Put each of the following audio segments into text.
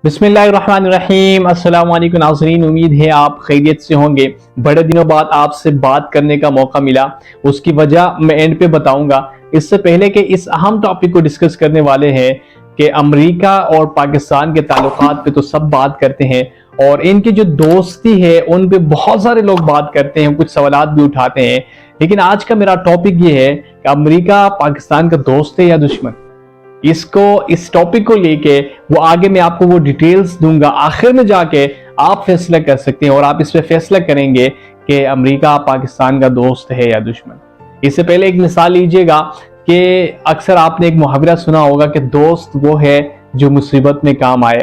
बिस्मिल्लाहिर्रहमानिर्रहीम। अस्सलाम वालेकुम नाज़रीन, उम्मीद है आप खैरियत से होंगे। बड़े दिनों बाद आपसे बात करने का मौका मिला, उसकी वजह मैं एंड पे बताऊंगा। इससे पहले कि इस अहम टॉपिक को डिस्कस करने वाले हैं कि अमेरिका और पाकिस्तान के ताल्लुकात पे तो सब बात करते हैं और इनकी जो दोस्ती है उन पे बहुत सारे लोग बात करते हैं, कुछ सवालात भी उठाते हैं। लेकिन आज का मेरा टॉपिक ये है कि अमेरिका पाकिस्तान का दोस्त है या दुश्मन। इस टॉपिक को लेके वो आगे मैं आपको वो डिटेल्स दूंगा, आखिर में जाके आप फैसला कर सकते हैं और आप इस पे फैसला करेंगे कि अमेरिका पाकिस्तान का दोस्त है या दुश्मन। इससे पहले एक मिसाल लीजिएगा कि अक्सर आपने एक मुहावरा सुना होगा कि दोस्त वो है जो मुसीबत में काम आए,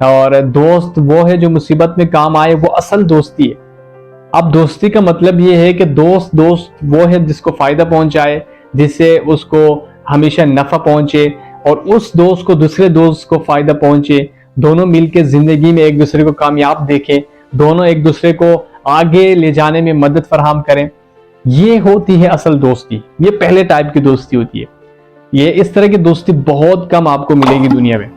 और दोस्त वो है जो मुसीबत में काम आए, वो असल दोस्ती है। अब दोस्ती का मतलब ये है कि दोस्त वो है जिसको फायदा पहुंचाए, जिससे उसको हमेशा नफा पहुंचे और उस दोस्त को दूसरे दोस्त को फायदा पहुंचे। दोनों मिलकर जिंदगी में एक दूसरे को कामयाब देखें, दोनों एक दूसरे को आगे ले जाने में मदद फराहम करें। ये होती है असल दोस्ती। ये पहले टाइप की दोस्ती होती है। ये इस तरह की दोस्ती बहुत कम आपको मिलेगी दुनिया में।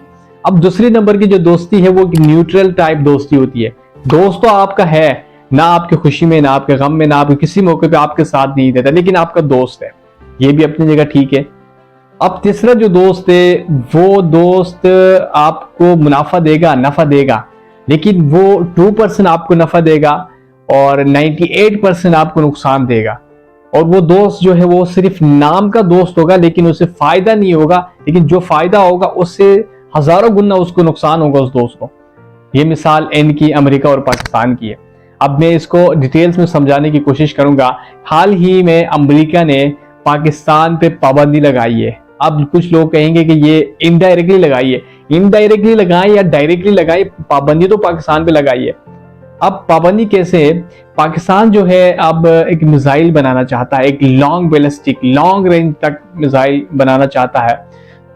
अब दूसरी नंबर की जो दोस्ती है वो न्यूट्रल टाइप दोस्ती होती है। दोस्त तो आपका है, ना आपकी खुशी में, ना आपके गम में, ना आपके किसी मौके पे आपके साथ नहीं देता, लेकिन आपका दोस्त है। ये भी अपनी जगह ठीक है। अब तीसरा जो दोस्त है वो दोस्त आपको मुनाफा देगा, नफा देगा, लेकिन वो 2% आपको नफा देगा और 98% आपको नुकसान देगा। और वो दोस्त जो है वो सिर्फ नाम का दोस्त होगा, लेकिन उसे फायदा नहीं होगा, लेकिन जो फायदा होगा उससे हजारों गुना उसको नुकसान होगा उस दोस्त को। ये मिसाल इनकी अमेरिका और पाकिस्तान की है। अब मैं इसको डिटेल्स में समझाने की कोशिश करूंगा। हाल ही में अमेरिका ने पाकिस्तान पे पाबंदी लगाई है। अब कुछ लोग कहेंगे कि ये इनडायरेक्टली लगाई है। इनडायरेक्टली लगाए या डायरेक्टली लगाए, पाबंदी तो पाकिस्तान पे लगाई है। अब पाबंदी कैसे है? पाकिस्तान जो है अब एक मिसाइल बनाना चाहता है, एक लॉन्ग बैलिस्टिक, लॉन्ग रेंज तक मिसाइल बनाना चाहता है।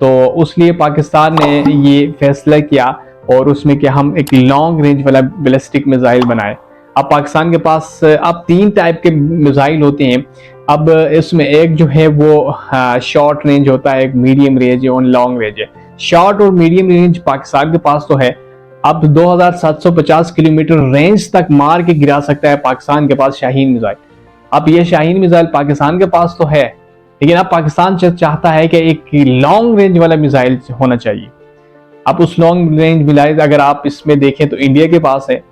तो उसलिए पाकिस्तान ने ये फैसला किया और उसमें कि हम एक लॉन्ग रेंज वाला बैलिस्टिक मिसाइल बनाए। अब पाकिस्तान के पास अब 3 टाइप के मिसाइल होते हैं। अब इसमें एक जो है वो शॉर्ट रेंज होता है, एक मीडियम रेंज है और लॉन्ग रेंज है। शॉर्ट और मीडियम रेंज पाकिस्तान के पास तो है। अब 2750 किलोमीटर रेंज तक मार के गिरा सकता है पाकिस्तान के पास शाहीन मिसाइल। अब ये शाहीन मिसाइल पाकिस्तान के पास तो है, लेकिन अब पाकिस्तान चाहता है कि एक लॉन्ग रेंज वाला मिसाइल होना चाहिए। अब उस लॉन्ग रेंज मिसाइल अगर आप इसमें देखें तो इंडिया के पास है।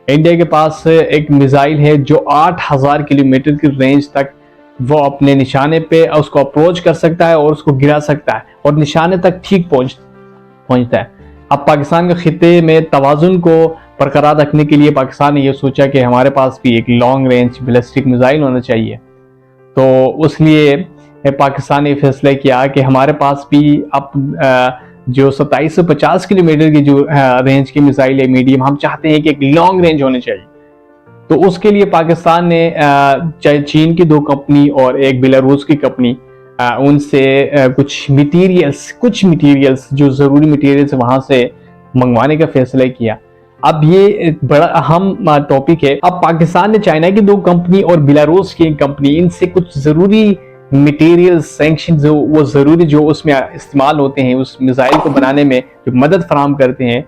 इंडिया के पास एक मिसाइल है जो 8000 किलोमीटर की रेंज तक वो अपने निशाने पे उसको अप्रोच कर सकता है और उसको गिरा सकता है और निशाने तक ठीक पहुंचता है। अब पाकिस्तान के खिते में तवाजुन को बरकरार रखने के लिए पाकिस्तान ने यह सोचा कि हमारे पास भी एक लॉन्ग रेंज बैलिस्टिक मिसाइल होना चाहिए। तो उसलिए पाकिस्तान ने फैसला किया कि हमारे पास भी अब जो 2750 किलोमीटर की जो रेंज की मिसाइल है मीडियम, हम चाहते हैं कि एक लॉन्ग रेंज होनी चाहिए। तो उसके लिए पाकिस्तान ने चीन की 2 कंपनी और एक बेलारूस की कंपनी, उनसे कुछ मटेरियल्स जो जरूरी मटेरियल्स वहां से मंगवाने का फैसला किया। अब ये एक बड़ा अहम टॉपिक है। अब पाकिस्तान ने चाइना की 2 कंपनी और बेलारूस की कंपनी, इनसे कुछ जरूरी मटेरियल सैंक्शन वो जरूरी जो उसमें इस्तेमाल होते हैं उस मिसाइल को बनाने में जो मदद फराहम करते हैं,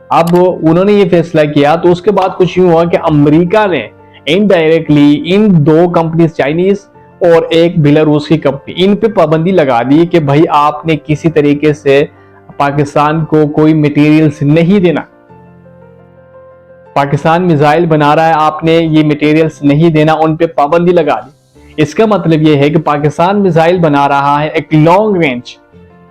अब उन्होंने ये फैसला किया। तो उसके बाद कुछ यूं हुआ कि अमेरिका ने इनडायरेक्टली इन 2 कंपनी, चाइनीज और एक बेलारूस की कंपनी, इन पे पाबंदी लगा दी कि भाई आपने किसी तरीके से पाकिस्तान को कोई मटेरियल्स नहीं देना। पाकिस्तान मिसाइल बना रहा है, आपने ये मटेरियल्स नहीं देना, उन पे पाबंदी लगा दी। इसका मतलब यह है कि पाकिस्तान मिसाइल बना रहा है एक लॉन्ग रेंज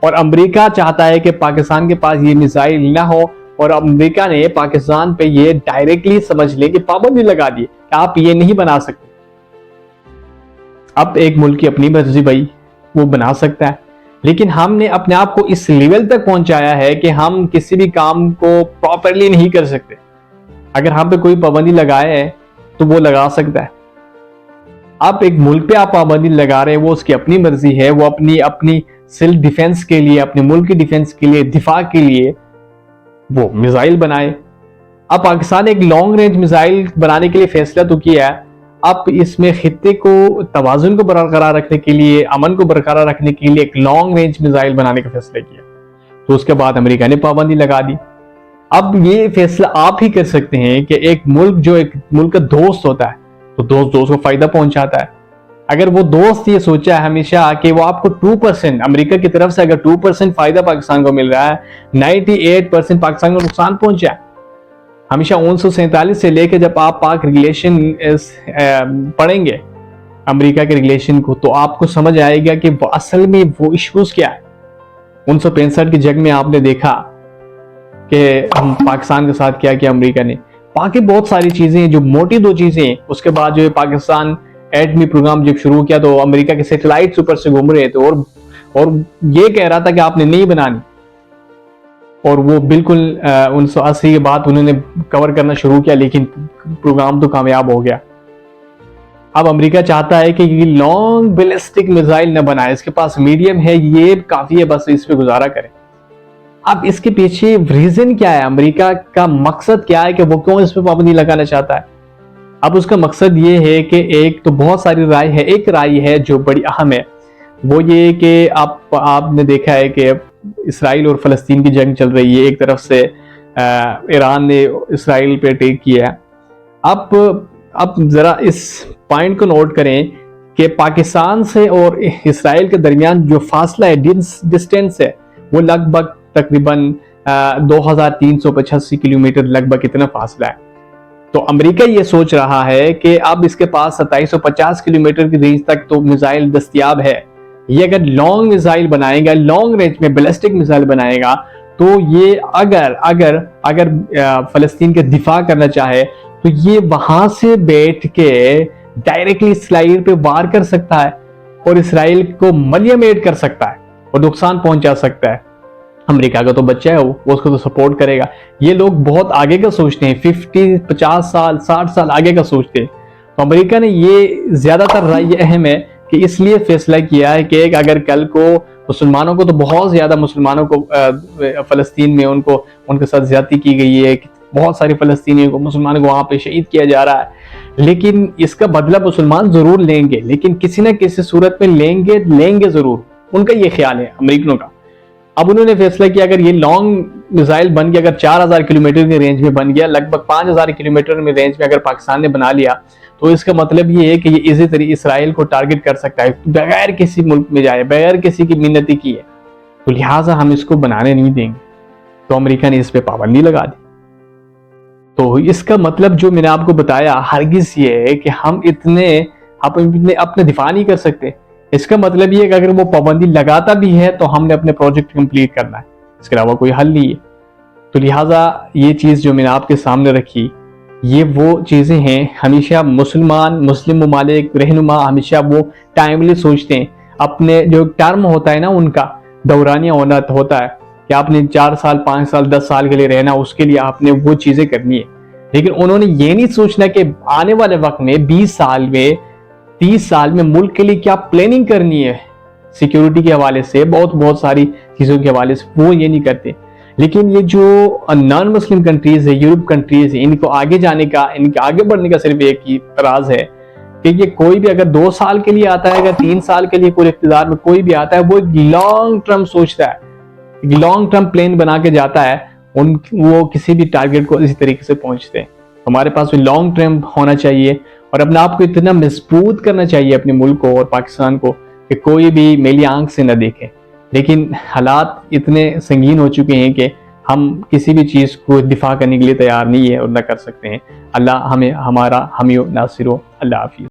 और अमेरिका चाहता है कि पाकिस्तान के पास ये मिसाइल ना हो, और अमेरिका ने पाकिस्तान पे ये डायरेक्टली समझ ले कि पाबंदी लगा दी कि आप ये नहीं बना सकते। अब एक मुल्क की अपनी मर्जी भाई, वो बना सकता है, लेकिन हमने अपने आप को इस लेवल तक पहुंचाया है कि हम किसी भी काम को प्रॉपरली नहीं कर सकते। अगर हम पे कोई पाबंदी लगाए है तो वो लगा सकता है। आप एक मुल्क पे आप पाबंदी लगा रहे हैं, वो उसकी अपनी मर्जी है, वो अपनी सेल्फ डिफेंस के लिए, अपने मुल्क की डिफेंस के लिए, दिफा के लिए वो मिसाइल बनाए। अब पाकिस्तान ने एक लॉन्ग रेंज मिसाइल बनाने के लिए फैसला तो किया है। अब इसमें खित्ते को तवाजुन को बरकरार रखने के लिए, अमन को बरकरार रखने के लिए एक लॉन्ग रेंज मिसाइल बनाने का फैसला किया। तो उसके बाद अमेरिका ने पाबंदी लगा दी। अब ये फैसला आप ही कर सकते हैं कि एक मुल्क जो एक मुल्क का दोस्त होता है तो दोस्त को फायदा पहुंचाता है। अगर वो दोस्त ये सोचा है हमेशा कि वो आपको 2%, अमेरिका की तरफ से अगर 2% फायदा पाकिस्तान को मिल रहा है, 98% पाकिस्तान को नुकसान पहुंचा है। हमेशा 1947 से लेकर जब आप पाक रिलेशन पढ़ेंगे अमेरिका के रिलेशन को, तो आपको समझ आएगा कि वो असल में वो इश्यूज क्या है। 1965 की जंग में आपने देखा कि हम पाकिस्तान के साथ क्या किया अमेरिका ने। बाकी बहुत सारी चीजें जो मोटी दो चीजें, उसके बाद जो है पाकिस्तान एटमी प्रोग्राम जब शुरू किया तो अमेरिका के सैटेलाइट्स ऊपर से घूम रहे थे और ये कह रहा था कि आपने नहीं बनानी, और वो बिल्कुल 1980 के बाद उन्होंने कवर करना शुरू किया, लेकिन प्रोग्राम तो कामयाब हो गया। अब अमेरिका चाहता है कि लॉन्ग बैलिस्टिक मिसाइल न बनाए, इसके पास मीडियम है, ये काफी है, बस इस पे गुजारा करें। अब इसके पीछे रीजन क्या है, अमेरिका का मकसद क्या है कि वो क्यों इस पे पाबंदी लगाना चाहता है। अब उसका मकसद ये है कि एक तो बहुत सारी राय है, एक राय है जो बड़ी अहम है, वो ये कि आपने देखा है कि इसराइल और फलस्तीन की जंग चल रही है। एक तरफ से ईरान ने इसराइल पे अटैक किया है। अब जरा इस पॉइंट को नोट करें कि पाकिस्तान से और इसराइल के दरमियान जो फासला है, डिस्टेंस है, वो लगभग तकरीबन 2385 किलोमीटर, लगभग इतना फासला है। तो अमेरिका ये सोच रहा है कि अब इसके पास 2750 किलोमीटर की रेंज तक तो मिसाइल दस्तयाब है। ये अगर लॉन्ग मिसाइल बनाएगा, लॉन्ग रेंज में बैलिस्टिक मिसाइल बनाएगा, तो ये अगर फलस्तीन के दिफा करना चाहे तो ये वहां से बैठ के डायरेक्टली इसराइल पे वार कर सकता है और इसराइल को मलियामेट कर सकता है और नुकसान पहुंचा सकता है। अमेरिका का तो बच्चा है, वो उसको तो सपोर्ट करेगा। ये लोग बहुत आगे का सोचते हैं, 50-50 साल 60 साल आगे का सोचते हैं। तो अमेरिका ने ये ज्यादातर राय अहम है कि इसलिए फैसला किया है कि अगर कल को मुसलमानों को, तो बहुत ज्यादा मुसलमानों को फलस्तीन में उनके साथ ज्यादती की गई है, बहुत सारे फलस्तीनियों को, मुसलमानों को वहां पे शहीद किया जा रहा है। लेकिन इसका बदला मुसलमान जरूर लेंगे, लेकिन किसी न किसी सूरत में लेंगे जरूर, उनका ये ख्याल है अमेरिकनों का। अब उन्होंने फैसला किया अगर ये लॉन्ग मिसाइल बन गया, अगर 4000 किलोमीटर की रेंज में बन गया, लगभग 5000 किलोमीटर में रेंज में अगर पाकिस्तान ने बना लिया, तो इसका मतलब ये है कि ये इसी तरह इसराइल को टारगेट कर सकता है बगैर किसी मुल्क में जाए, बगैर किसी की मिन्नती की है। तो लिहाजा हम इसको बनाने नहीं देंगे। तो अमेरिका ने इस पे पाबंदी लगा दी। तो इसका मतलब जो मैंने आपको बताया हरगिज ये है कि हम अपने दिफा नहीं कर सकते। इसका मतलब ये है कि अगर वो पाबंदी लगाता भी है तो हमने अपने प्रोजेक्ट कंप्लीट करना है, इसके अलावा कोई हल नहीं है। तो लिहाजा ये चीज जो मैंने आपके सामने रखी, ये वो चीजें हैं। हमेशा मुस्लिम ममालिक रहनुमा हमेशा वो टाइमली सोचते हैं। अपने जो टर्म होता है ना, उनका दौरानिया होता है कि आपने 4 साल 5 साल 10 साल के लिए रहना, उसके लिए आपने वो चीजें करनी है। लेकिन उन्होंने ये नहीं सोचना कि आने वाले वक्त में 20 साल में 30 साल में मुल्क के लिए क्या प्लानिंग करनी है, सिक्योरिटी के हवाले से, बहुत सारी चीजों के हवाले से, वो ये नहीं करते। लेकिन ये जो नॉन मुस्लिम कंट्रीज है, यूरोप कंट्रीज है, इनको आगे जाने का, इनके आगे बढ़ने का सिर्फ एक ही राज है कि ये कोई भी अगर 2 साल के लिए आता है, अगर 3 साल के लिए कोई इख्तियार में कोई भी आता है, वो एक लॉन्ग टर्म सोचता है, लॉन्ग टर्म प्लान बना के जाता है। वो किसी भी टारगेट को इसी तरीके से पहुंचते हैं। हमारे पास भी लॉन्ग टर्म होना चाहिए और अपने आप को इतना मजबूत करना चाहिए, अपने मुल्क को और पाकिस्तान को, कि कोई भी मेली आंख से न देखे। लेकिन हालात इतने संगीन हो चुके हैं कि हम किसी भी चीज़ को दिफा करने के लिए तैयार नहीं है और न कर सकते हैं। अल्लाह हमें हमारा हामी नासिर हो। अल्लाह हाफिज़।